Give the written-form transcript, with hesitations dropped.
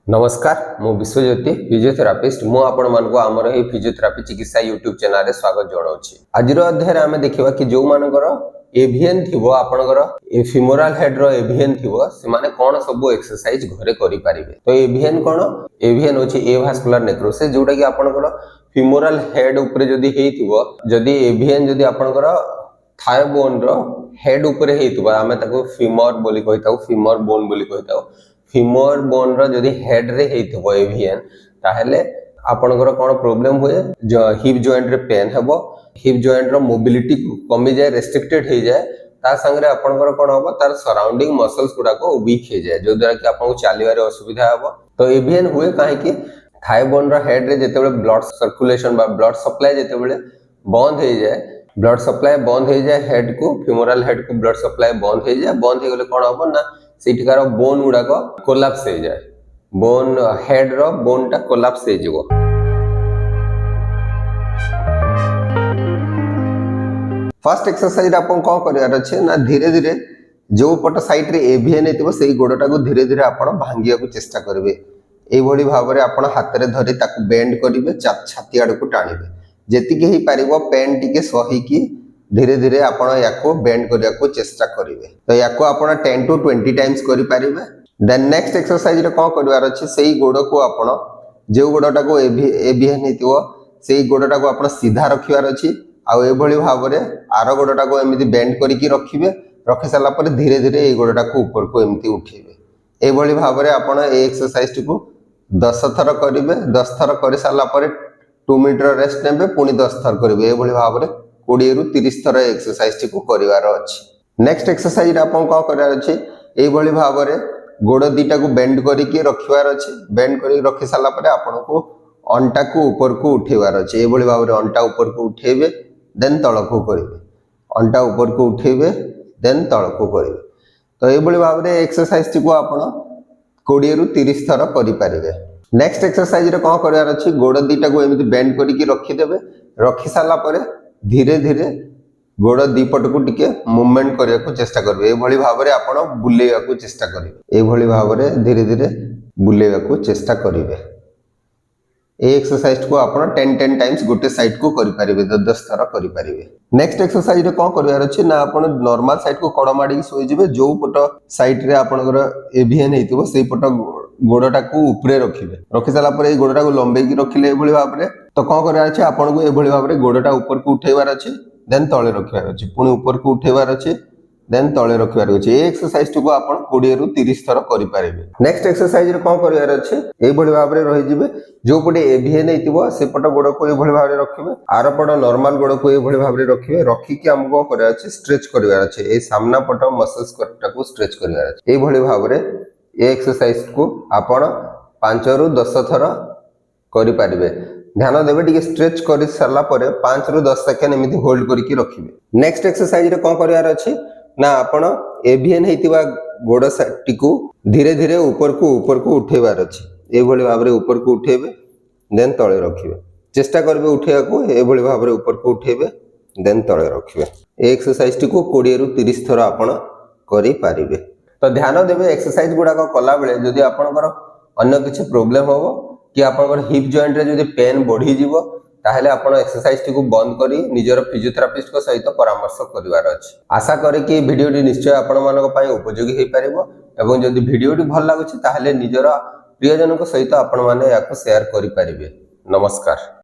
नमस्कार मु विश्वज्योति फिजियोथेरापिस्ट मु आपण मानको आमर ए फिजियोथेरापी चिकित्सा यूट्यूब चैनल रे स्वागत जणाउछि। आजिर अध्याय रे आमे देखिबा कि जो मानकर एवियन थिबो आपनकर ए फिमोरल हेड रो एवियन थिबो से माने कोन सब एक्सरसाइज घरे करि परिबे। तो एवियन कोन एवियन होछि एवास्कुलर नेक्रोसिस जोटा कि आपनकर फिमोरल हेड ऊपर जदी हेइथिबो जदी एवियन जदी आपनकर थाय बोन रो हेड ऊपर हेइथिबो आमे ताको फिमर बोली कहिताउ फिमर बोन बोली कहिताउ फिमर बोन रो जदी हेड रे हेइथिबो एवियन ताहेले आपनकर कोन प्रॉब्लम होए जो हिप जॉइंट रे पेन हेबो हिप जॉइंट रो मोबिलिटी कमी जाय रेस्ट्रिक्टेड हे जाय ता संगे आपनकर कोन होबो तार सराउंडिंग मसल्स गुडा को वीक हे जाय जो द्वारा कि आपन को चालिबारे असुविधा हेबो। तो एवियन हुए काहे कि थाई बोन रो हेड रे जेतेबेले ब्लड सर्कुलेशन बा ब्लड सप्लाई जेतेबेले बंद हे जाय ब्लड सप्लाई बंद हे जाय हेड को फिमोरल हेड को ब्लड सप्लाई बंद हे गले कोन होबो ना सेठिकार बोन गुडा को कोलैप्स हो जाए बोन हेड रो बोन टा कोलैप्स हो जिवो। फर्स्ट एक्सरसाइज आपन को करियार अछि ना धीरे धीरे जो पट साइड रे एवियन हेतिबो सेही गोडटा को धीरे धीरे आपन भांगिया को चेष्टा करबे। ए बडी भाबरे आपन हाथ रे धरि ताकू बेंड करिवे छाती आड़ को टाणिबे जेतिके ही पारिबो पेन टिके सही की धीरे धीरे आपण याको बेंड करिया को चेष्टा करिवे। तो याको आपण 10 to 20 टाइम्स करि पारिबे। देन नेक्स्ट एक्सरसाइज रे कोन करिवार अछि सेही गोडो को आपण जे गोडटा को एवियन हेतिबो सेही गोडटा को आपण सीधा रखिवार अछि आ ए भली भाबरे आरो गोडटा को एमिति बेंड करि की रखिबे रखि साला पर धीरे धीरे ए गोडटा को ऊपर को एमिति उठेबे। ए भली भाबरे आपण ए एक्सरसाइज को 10 थर करिवे 10 थर करि साला पर 2 मिनिट रेस्ट नेबे पुनी 10 थर करिवे। ए भली भाबरे 20 रु 30 थर एक्सरसाइज को करिवार अछि। नेक्स्ट एक्सरसाइज आपन को करिवार अछि ए भली भाबरे गोड़ दीटा को बेंड करी के रखिवार अछि बेंड करी रखि साला पर आपन को अंटा को ऊपर को उठेवार अछि। ए भली भाबरे अंटा ऊपर को उठेबे देन तळ को करिवे अंटा ऊपर को उठेबे देन तळ को करिवे। तो ए भली भाबरे एक्सरसाइज को आपन 20 रु 30 थर करि पारिबे। नेक्स्ट एक्सरसाइज रे कोन करिवार अछि गोड़ दीटा को एमिति बेंड करी के रखि देबे रखि साला पर धीरे धीरे गोड़ दीपट को टिके मूवमेंट करिया को चेष्टा करबे। ए भली भाबरे आपण बुलेया को चेष्टा करिवे ए भली भाबरे धीरे धीरे बुलेया को चेष्टा करिवे। ए एक्सरसाइज को आपण 10 टाइम्स गोटे साइड को करि पारिबे 10 थर करि पारिबे। नेक्स्ट एक्सरसाइज रे कोन करिवार अछि ना आपण नॉर्मल साइड को कड़ माडी सोइ जिवे जो पट साइड रे आपनकर एवियन हेतिबो सेही पट गोडटा को ऊपरे रखिबे रखि साला पर ए गोडटा को लंबे की रखिले ए भली भाबरे। तो कोन करिवार अछि आपण को ए भली भाबरे गोडटा ऊपर को उठेवार अछि देन तळे रखिवार अछि पुनी ऊपर को उठेवार अछि देन तळे रखिवार अछि। ए एक्सरसाइज को आपण 20 रु 30 थर करि पारिबे। नेक्स्ट एक्सरसाइज रे कोन करिवार अछि ए भली भाबरे रहि जिवे जो पटे एवियन हेतिबो से पट गोड को ए भली भाबरे रखिबे आर पट नॉर्मल गोड को ए भली भाबरे रखिबे रखि कि हमको करिवार अछि स्ट्रेच करिवार अछि ए सामना पट मसल्स कोटा को स्ट्रेच करिवार अछि। ए भली भाबरे ए एक्सरसाइज को आपण 5 रु 10 थर करि पारिबे। ध्यान देबे टिके स्ट्रेच करि सरला परे 5 रु 10 सेकंड एमिति होल्ड करि की रखिबे। नेक्स्ट एक्सरसाइज रे कोन करिवार अछि ना आपण एवियन हेतिबा गोड साइड को धीरे धीरे ऊपर को उठेबार अछि। ए भली भाबरे ऊपर को उठेबे देन तळे रखिबे चेष्टा करबे उठेया को ए भली भाबरे ऊपर को उठेबे देन तळे रखिबे। ए एक्सरसाइज को 20 रु 30 थर आपण करि पारिबे। तो ध्यान देबे एक्सरसाइज गुडा को कला बेले जदी आपनकर अन्य किछि प्रॉब्लम होबो कि आपनकर हिप जॉइंट रे जदी पेन बढ़ी जीवो ताहेले आपण एक्सरसाइज को बंद करी निजर फिजियोथेरापिस्ट को सहित परामर्श करिवार अछि। आशा करे कि वीडियो टी निश्चय आपण मानक पई उपयोगी हे परिबो एवं जदी वीडियो टी भल लागुछि ताहेले निजर प्रियजन को सहित आपण माने याको शेयर करि परिबे। नमस्कार।